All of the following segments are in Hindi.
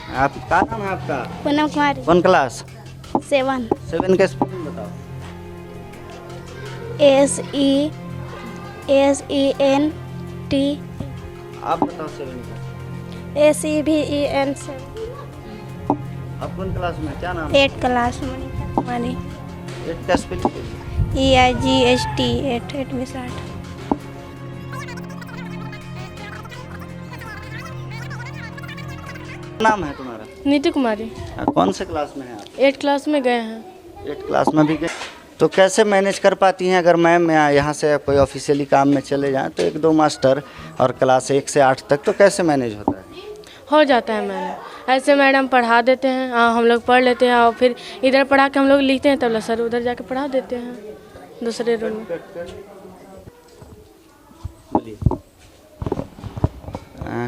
आपका नाम है आपका? पूनम कुमारी। कौन क्लास? 7। 7 का स्पेलिंग बताओ। SENT आप बताओ 7 का। ACVEN 7। आप कौन क्लास में? क्या नाम है? 8 क्लास मनीषा कुमारी। 8 का स्पेलिंग। EIGHT 8 में 60। नाम है तुम्हारा? नीति कुमारी। कौन से क्लास में है आप? 8 क्लास में गए हैं। 8 क्लास में भी गए। तो कैसे मैनेज कर पाती हैं? अगर मैम यहाँ से कोई ऑफिशियली काम में चले जाएं तो 1-2 मास्टर और क्लास 1 से 8 तक, तो कैसे मैनेज होता है? हो जाता है मैडम, ऐसे मैडम पढ़ा देते हैं, हम लोग पढ़ लेते हैं और फिर इधर पढ़ा के हम लोग लिखते हैं, तब सर उधर जाके पढ़ा देते हैं दूसरे रूम में। बोलिए।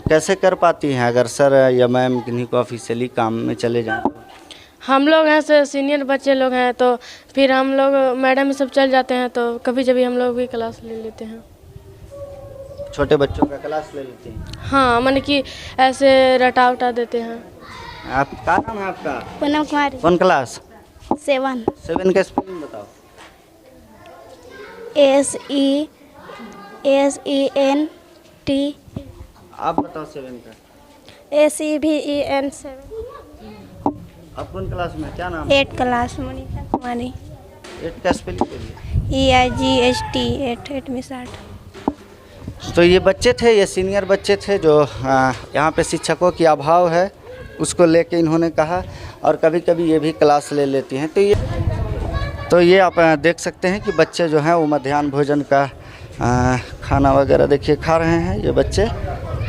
कैसे कर पाती हैं अगर सर या मैम किन्हीं को ऑफिशियली काम में चले जाएं? हम लोग हैं से सीनियर बच्चे लोग हैं, तो फिर हम लोग मैडम सब चल जाते हैं, तो कभी जभी हम लोग भी क्लास ले लेते हैं। छोटे बच्चों का क्लास ले लेते हैं? हाँ, माने कि ऐसे रटा उटा देते हैं। आपका नाम है आपका? पूनम कुमारी। कौन क्लास? 7। 7 का स्पेलिंग बताओ। SENT आप बताओ 7 का। ACVEN 7। आप कौन क्लास में? क्या नाम? 8 क्लास मनीषा कुमारी। 8 का स्पेलिंग बोलिए। EIGHT 8 में 60। तो ये बच्चे थे, ये सीनियर बच्चे थे जो यहाँ पे शिक्षकों की अभाव है उसको लेके इन्होंने कहा, और कभी कभी ये भी क्लास ले लेती हैं। तो ये आप देख सकते हैं कि बच्चे जो हैं वो मध्याह्न भोजन का खाना वगैरह देखिए खा रहे हैं। ये बच्चे,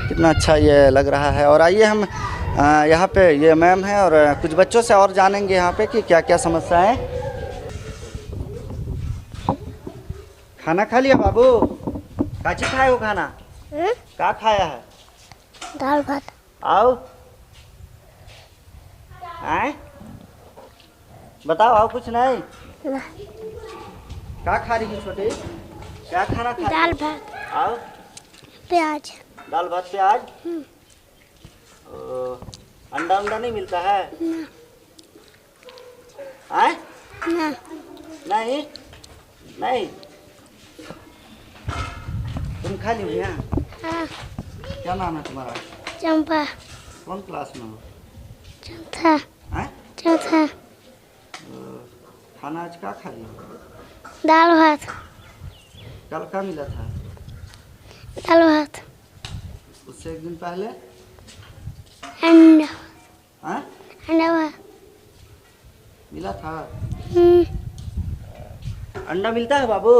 कितना अच्छा ये लग रहा है। और आइए हम यहाँ पे, ये मैम है और कुछ बच्चों से और जानेंगे यहाँ पे कि क्या क्या समस्याएं। खाना खा लिया बाबू? काची खाए हो खाना? क्या खाया है? दाल भात। आओ आए बताओ, आओ कुछ नहीं। क्या खा रही है छोटी? क्या खाना खा? दाल भात आओ। प्याज। दाल भात प्याज। अंडा अंडा नहीं मिलता है? आए? नहीं नहीं। तुम खा ली भैया? हाँ। क्या नाम है तुम्हारा? चंपा। कौन क्लास में हो? चौथा। आए? चौथा। खाना आज क्या खा ली? दाल भात। कल क्या मिला था? दाल भात। उससे एक दिन पहले? अंडा। हाँ? अंडा भात। मिला था? अंडा मिलता है बाबू?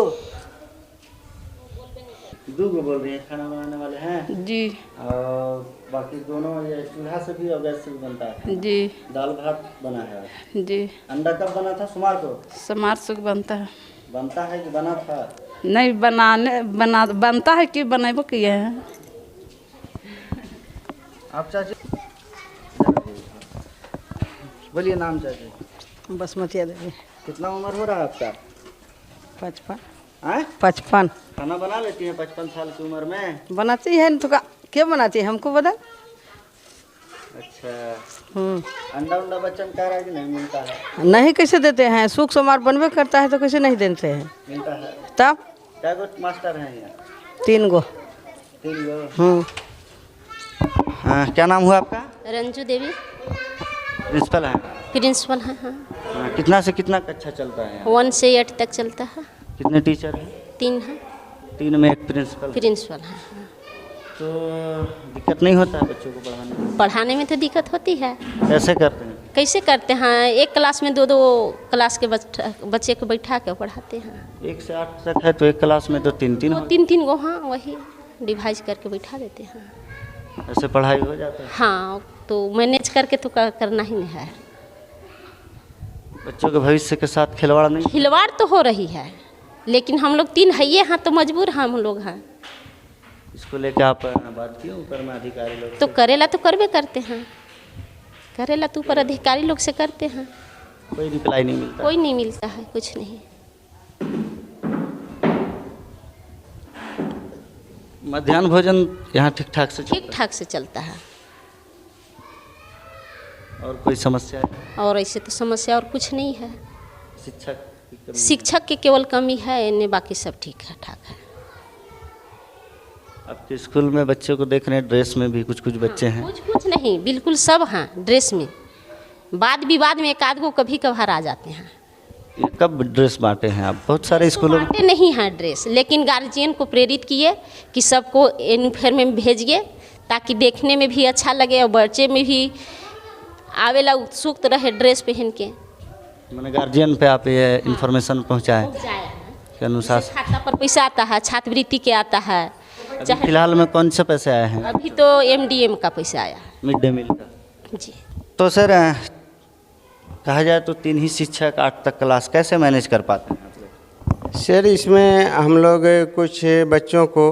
2 गो बोल रही हैं। खाना बनाने वाले हैं जी। और बाकी दोनों ये चूल्हा से भी और गैस से भी बनता है? जी। दाल भात बना है जी। अंडा कब बना था? सोमवार को? समार सुख बनता है। बनता है कि बना था? नहीं बनता है कि बनेबो किए हैं। आप चाची बोलिए नाम चाची। बसमतिया देवी। कितना उम्र हो रहा है आपका? 55। हाँ? 55 खाना बना लेती हैं 55 साल की उम्र में? बनाती है तो क्या बनाती है हमको बता। अच्छा। अंडा उंडा बच्चन कह रहा है कि नहीं मिलता है? नहीं, कैसे देते हैं? सुख सोमवार बनबे करता है तो कैसे नहीं देते हैं? मिलता है। तब क्या गो मास्टर हैं यहाँ? 3 गो। 3 गो। हाँ, क्या नाम हुआ आपका? रंजू देवी। प्रिंसिपल है? प्रिंसिपल है। हाँ। कितना से कितना कक्षा चलता है? 1 से 8 तक चलता है। कितने टीचर हैं? 3 है। 3 में एक प्रिंसिपल? प्रिंसिपल है। तो दिक्कत नहीं होता है बच्चों को पढ़ाने में? पढ़ाने में तो दिक्कत होती है। कैसे करते हैं? कैसे करते हैं? एक क्लास में 2-2 क्लास के बच्चे को बैठा के पढ़ाते हैं। 1 से 8 तक है तो एक क्लास में तो 3-3 हो। 3-3 गो। हाँ, वही डिवाइड करके बैठा देते हैं। ऐसे पढ़ाई हो जाता है? हाँ, तो मैनेज करके तो करना ही नहीं है। बच्चों के भविष्य के साथ खिलवाड़ नहीं? खिलवाड़ तो हो रही है, लेकिन हम लोग 3 है हाँ, तो मजबूर हम लोग हैं। इसको लेके आप बात किए ऊपर में अधिकारी लोग तो से? करेला तो करबे करते हैं, करेला तो ऊपर अधिकारी लोग से करते हैं। कोई रिप्लाई नहीं मिलता? कोई नहीं मिलता है, कुछ नहीं। मध्याह्न भोजन यहाँ ठीक ठाक से ठीक ठाक से चलता है। और कोई समस्या है? और ऐसे तो समस्या और कुछ नहीं है। शिक्षक की कमी? शिक्षक की केवल कमी है, इन्हें बाकी सब ठीक है ठाक है। आपके स्कूल में बच्चों को देख रहे हैं ड्रेस में भी कुछ कुछ बच्चे हैं। कुछ नहीं, बिल्कुल सब हैं ड्रेस में। वाद विवाद में एक आध को कभी कभार आ जाते हैं। ये कब ड्रेस बांटे हैं आप? बहुत सारे स्कूलों में बांटे नहीं हैं ड्रेस, लेकिन गार्जियन को प्रेरित किए कि सबको यूनिफॉर्म में भेजिए ताकि देखने में भी अच्छा लगे और बच्चे में भी आवेला उत्सुक रहे ड्रेस पहन के। मैंने गार्जियन पे आप ये इन्फॉर्मेशन पहुंचाए के अनुसार? खाता पर पैसा आता है, छात्रवृत्ति के आता है। अभी फिलहाल में कौन से पैसे आए हैं? अभी तो MDM का पैसा आया है। मिड डे मील का जी। तो सर कहा जाए तो 3 ही शिक्षक 8 तक क्लास कैसे मैनेज कर पाते हैं आप लोग? सर इसमें हम लोग कुछ बच्चों को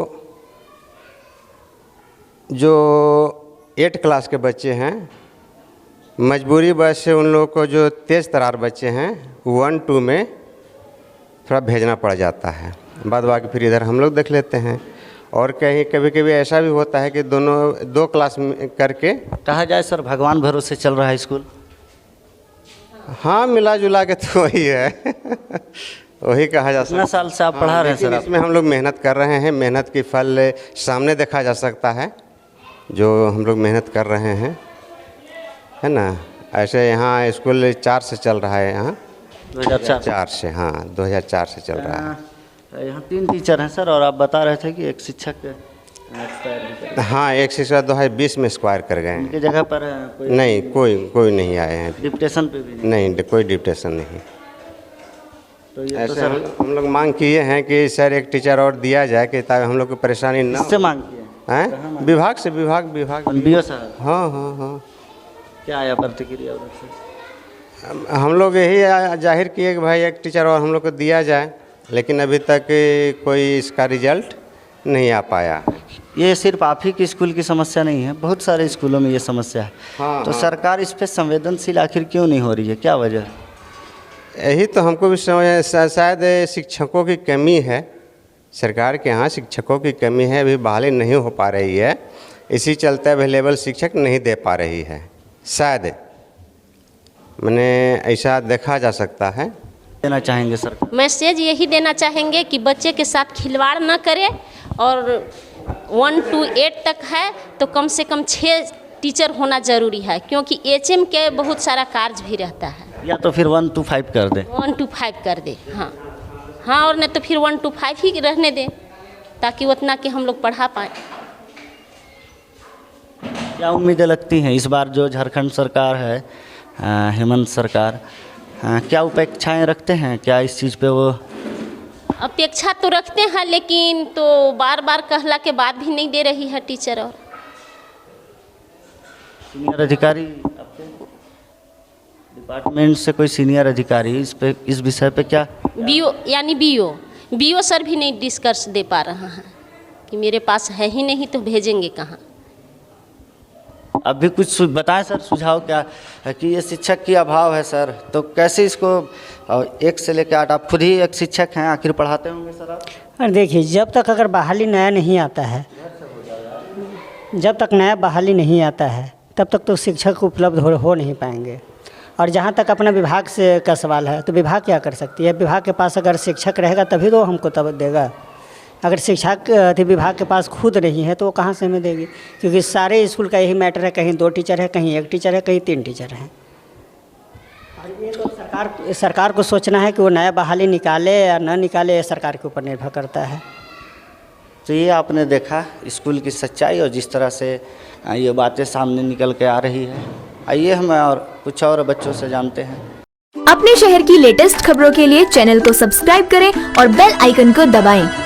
जो 8 क्लास के बच्चे हैं, मजबूरी बस से उन लोगों को जो तेज़ तरार बच्चे हैं 1-2 में थोड़ा भेजना पड़ जाता है। बाद बाकी फिर इधर हम लोग देख लेते हैं। और कहीं कभी कभी ऐसा भी होता है कि दोनों 2 क्लास में करके। कहा जाए सर भगवान भरोसे चल रहा है स्कूल? हाँ, मिला जुला के तो वही है वही कहा जा सकता है। कितना साल से आप पढ़ा रहे हैं सर? इसमें हम लोग मेहनत कर रहे हैं, मेहनत की फल सामने देखा जा सकता है जो हम लोग मेहनत कर रहे हैं, है ना। ऐसे यहाँ स्कूल 4 से चल रहा है, यहाँ 2004 से। हाँ, 2004 से चल रहा है। यहाँ 3 टीचर हैं सर, और आप बता रहे थे कि एक शिक्षक हाँ, एक शिक्षक 2020 में एक्सपायर कर गए हैं। उनकी जगह पर कोई नहीं, कोई नहीं आए हैं। डिप्टेशन पे भी नहीं, कोई डिप्टेशन नहीं। तो ये ऐसे तो सर हम लोग मांग किए हैं कि सर एक टीचर और दिया जाए कि ताकि हम लोग को परेशानी ना किससे मांग किए हैं? हैं। विभाग से, विभाग BO साहब? हाँ। क्या आया प्रतिक्रिया उधर से? हम लोग यही जाहिर किए कि भाई एक टीचर और हम लोग को दिया जाए, लेकिन अभी तक कोई इसका रिजल्ट नहीं आ पाया। ये सिर्फ आप ही की स्कूल की समस्या नहीं है, बहुत सारे स्कूलों में ये समस्या है। तो सरकार इस पे संवेदनशील आखिर क्यों नहीं हो रही है, क्या वजह है? यही तो हमको भी समझ, शायद शिक्षकों की कमी है। सरकार के यहाँ शिक्षकों की कमी है, अभी बहाली नहीं हो पा रही है। इसी चलते अवेलेबल शिक्षक नहीं दे पा रही है, शायद मैंने ऐसा देखा जा सकता है। देना चाहेंगे सर? मैसेज यही देना चाहेंगे कि बच्चे के साथ खिलवाड़ ना करें, और 1 to 8 तक है तो कम से कम 6 टीचर होना ज़रूरी है, क्योंकि HM के बहुत सारा कार्य भी रहता है। या तो फिर 1 to 5 कर दे। 1 to 5 कर दे। हाँ, और नहीं तो फिर 1 to 5 ही रहने दें, ताकि उतना कि हम लोग पढ़ा पाएँ। क्या उम्मीदें लगती हैं इस बार जो झारखंड सरकार है, हेमंत सरकार, क्या अपेक्षाएं रखते हैं? क्या इस चीज़ पे वो अपेक्षा तो रखते हैं, लेकिन तो बार बार कहला के बाद भी नहीं दे रही है टीचर। और सीनियर अधिकारी आपके डिपार्टमेंट से कोई सीनियर अधिकारी इस विषय पे क्या? BO सर भी नहीं डिस्कस दे पा रहा है कि मेरे पास है ही नहीं तो भेजेंगे कहाँ। अभी कुछ बताएं सर, सुझाव क्या है कि ये शिक्षक की अभाव है सर, तो कैसे इसको 1 से लेकर 8, आप खुद ही एक शिक्षक हैं, आखिर पढ़ाते होंगे सर आप? और देखिए, जब तक अगर बहाली नया नहीं आता है, जब तक नया बहाली नहीं आता है तब तक तो शिक्षक उपलब्ध हो नहीं पाएंगे। और जहाँ तक अपना विभाग से का सवाल है, तो विभाग क्या कर सकती है? विभाग के पास अगर शिक्षक रहेगा तभी तो हमको तब देगा। अगर शिक्षक विभाग के पास खुद नहीं है तो वो कहाँ से हमें देगी? क्योंकि सारे स्कूल का यही मैटर है, कहीं 2 टीचर है, कहीं 1 टीचर है, कहीं 3 टीचर हैं। और ये तो सरकार को सोचना है कि वो नया बहाली निकाले या न निकाले, सरकार के ऊपर निर्भर करता है। तो ये आपने देखा स्कूल की सच्चाई, और जिस तरह से ये बातें सामने निकल के आ रही है। आइए हम और कुछ और बच्चों से जानते हैं। अपने शहर की लेटेस्ट खबरों के लिए चैनल को सब्सक्राइब करें और बेल आइकन को दबाएं।